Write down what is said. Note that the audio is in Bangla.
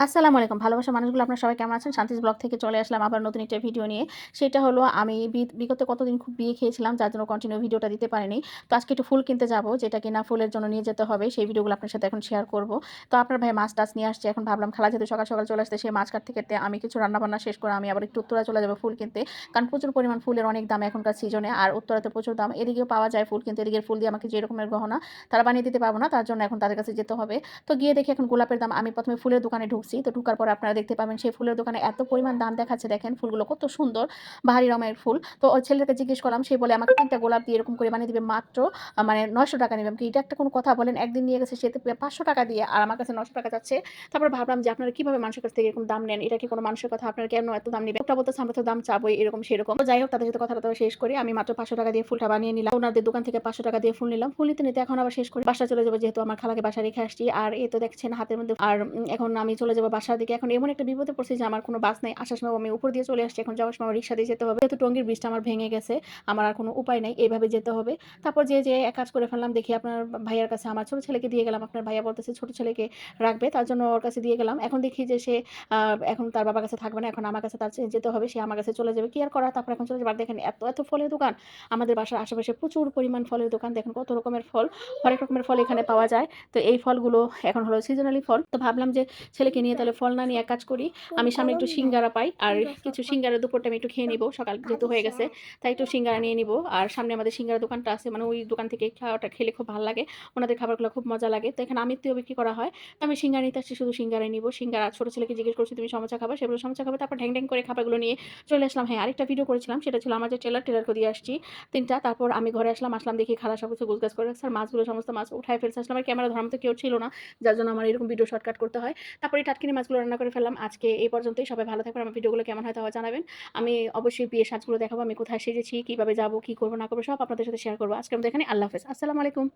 আসসালামু আলাইকুম। ভালোবাসার মানুষগুলো আপনারা সবাই কেমন আছেন? শান্তিস ব্লগ থেকে চলে আসলাম আবার নতুন একটা ভিডিও নিয়ে। সেটা হলো আমি বিগত কতদিন খুব বিয়ে খেয়েছিলাম যার জন্য কন্টিনিউ ভিডিওটা দিতে পারিনি। তো আজকে একটু ফুল কিনতে যাবো যেটা কিনা ফুলের জন্য নিয়ে যেতে হবে। সেই ভিডিওগুলো আপনার সাথে এখন শেয়ার করব। তো আপনার ভাই মাছ-টাছ নিয়ে আসছে। এখন ভাবলাম খালা যেহেতু সকাল, সকাল চলে আসছে সে মাছ কাটতে আমি কিছু রান্না-বান্না শেষ করে আমি আবার একটু উত্তরা চলে যাবো ফুল কিনতে। কারণ প্রচুর পরিমাণ ফুলের অনেক দাম এখনকার সিজনে আর উত্তরাতে প্রচুর দাম। এদিকেও পাওয়া যায় ফুল কিন্তু এদিকের ফুল দিয়ে আমাকে যে রকমের গহনা তারা বানিয়ে দিতে পারবো না। তার জন্য এখন তাদের কাছে যেতে হবে। তো গিয়ে দেখি এখন গোলাপের দাম আমি ১ম এ ফুলের দোকানে ঢুকছি। তো ঢুকার পরে আপনারা দেখতে পাবেন সেই ফুলের দোকানে এত পরিমাণ দাম দেখাচ্ছে দেখেন ফুলগুলো কত সুন্দর বাহারি রঙের ফুল। তো ওই ছেলেটাকে জিজ্ঞেস করলাম সে বলে আমাকে ৩ টা গোলাপ দিয়ে এরকম করে বানিয়ে দিবে মাত্র মানে ৳৯০০ নিবে। আমি কি এটা একটা কোনো কথা বলেন? একদিন নিয়ে গেছে সে তো ৳৫০০ দিয়ে আর আমার কাছে ৳৯০০ চাচ্ছে। তারপর ভাবলাম যে আপনারা কিভাবে মানুষের কাছ থেকে এরকম দাম নেন? এটা কি কোনো মানুষের কথা? আপনারা কেন এত দাম নিবেন? লোকটা বলতেছে আমরা তো দাম চাবোই এরকম সেরকম। তো যাই হোক তাদের সাথে কথা-টথা শেষ করি। আমি মাত্র ৳৫০০ দিয়ে ফুলটা বানিয়ে নিলাম। ওনাদের দোকান থেকে ৳৫০০ দিয়ে ফুল নিলাম। ফুল নিতে এখন আবার শেষ করি। বাসায় চলে যাবো যেহেতু আমার খালাকে বাসায় রেখে আসছি। আর এই তো দেখছেন হাতের মধ্যে আর এখন আমি চলে যাবো বাসার দিকে। এখন এমন একটা বিপদে পড়ছি যে আমার কোনো বাস নাই। আসার সময় আমি উপর দিয়ে চলে আসছি। এখন যাওয়ার সময় আমার রিক্সা দিয়ে যেতে হবে। যেহেতু টঙ্গীর ব্রিজটা আমার ভেঙে গেছে। আমার আর কোনো উপায় নাই। এভাবে যেতে হবে। তারপর যেয়ে এক কাজ করে ফেললাম। দেখি আপনার ভাইয়ার কাছে আমার ছোট ছেলেকে দিয়ে গেলাম। আপনার ভাইয়া বলতেছে ছোট ছেলেকে রাখবে। তার জন্য ওর কাছে দিয়ে গেলাম। এখন দেখি যে সে এখন তার বাবার কাছে থাকবে না। এখন আমার কাছে তার যেতে হবে। সে আমার কাছে চলে যাবে। কি আর করার? তারপর এখন চলে যাবে। আর দেখেন এত ফলের দোকান। আমাদের বাসার আশেপাশে প্রচুর পরিমাণ ফলের দোকান। দেখেন কত রকমের ফল। হরেক রকমের ফল এখানে পাওয়া যায়। তো এই ফলগুলো এখন হলো সিজনালি ফল। তো ভাবলাম যে ছেলেকে নিয়ে তাহলে ফল না নিয়ে এক কাজ করি। আমি সামনে একটু সিঙ্গারা পাই। আর কিছু সিঙ্গারা দুপুর টাইমে একটু খেয়ে নিবো। সকাল যেহেতু হয়ে গেছে। তাই একটু সিঙ্গারা নিয়ে নিবো। আর সামনে আমাদের সিঙ্গারা দোকানটা আছে। মানে ওই দোকান থেকে খাওয়াটা খেলে খুব ভাল লাগে। ওনাদের খাবারগুলো খুব মজা লাগে। তো এখানে আমিত্তিও বিক্রি করা হয়। তো আমি সিঙ্গারা নিতে আসছি শুধু সিঙ্গারাই নিবো। সিঙ্গারা ছোট ছেলেকে জিজ্ঞেস করছি তুমি সমোসা খাবা? সে বলল সমোসা খাবে। তারপর ঢ্যাং করে খাবারগুলো নিয়ে চলে আসলাম। হ্যাঁ, আরেকটা ভিডিও করেছিলাম। সেটা ছিল আমার যে টেলারকে দিয়ে আসছি ৩ টা। তারপর আমি ঘরে আসলাম দেখি খালা সবকিছু গোছগাছ করে রাখছে। আর মাছগুলো সমস্ত মাছ উঠায় ফেলছে। আসলে আমার ক্যামেরা ধরার মতো কেউ ছিল না। যার জন্য আমার এরকম ভিডিও শর্টকাট করতে হয়। তারপরে টাটকিনি মাছগুলো রান্না করে ফেললাম। আজকে এই পর্যন্তই। সবাই ভালো থাকবেন। আমার ভিডিওগুলো কেমন হয় তাও জানাবেন। আমি অবশ্যই বিয়ের সাজগুলো দেখাবো। আমি কোথায় সেজেছি, কিভাবে যাবো, কি করব না করব সব আপনাদের সাথে শেয়ার করব। আজকের মতো এখানে আল্লাহ হাফেজ। আসসালামু আলাইকুম।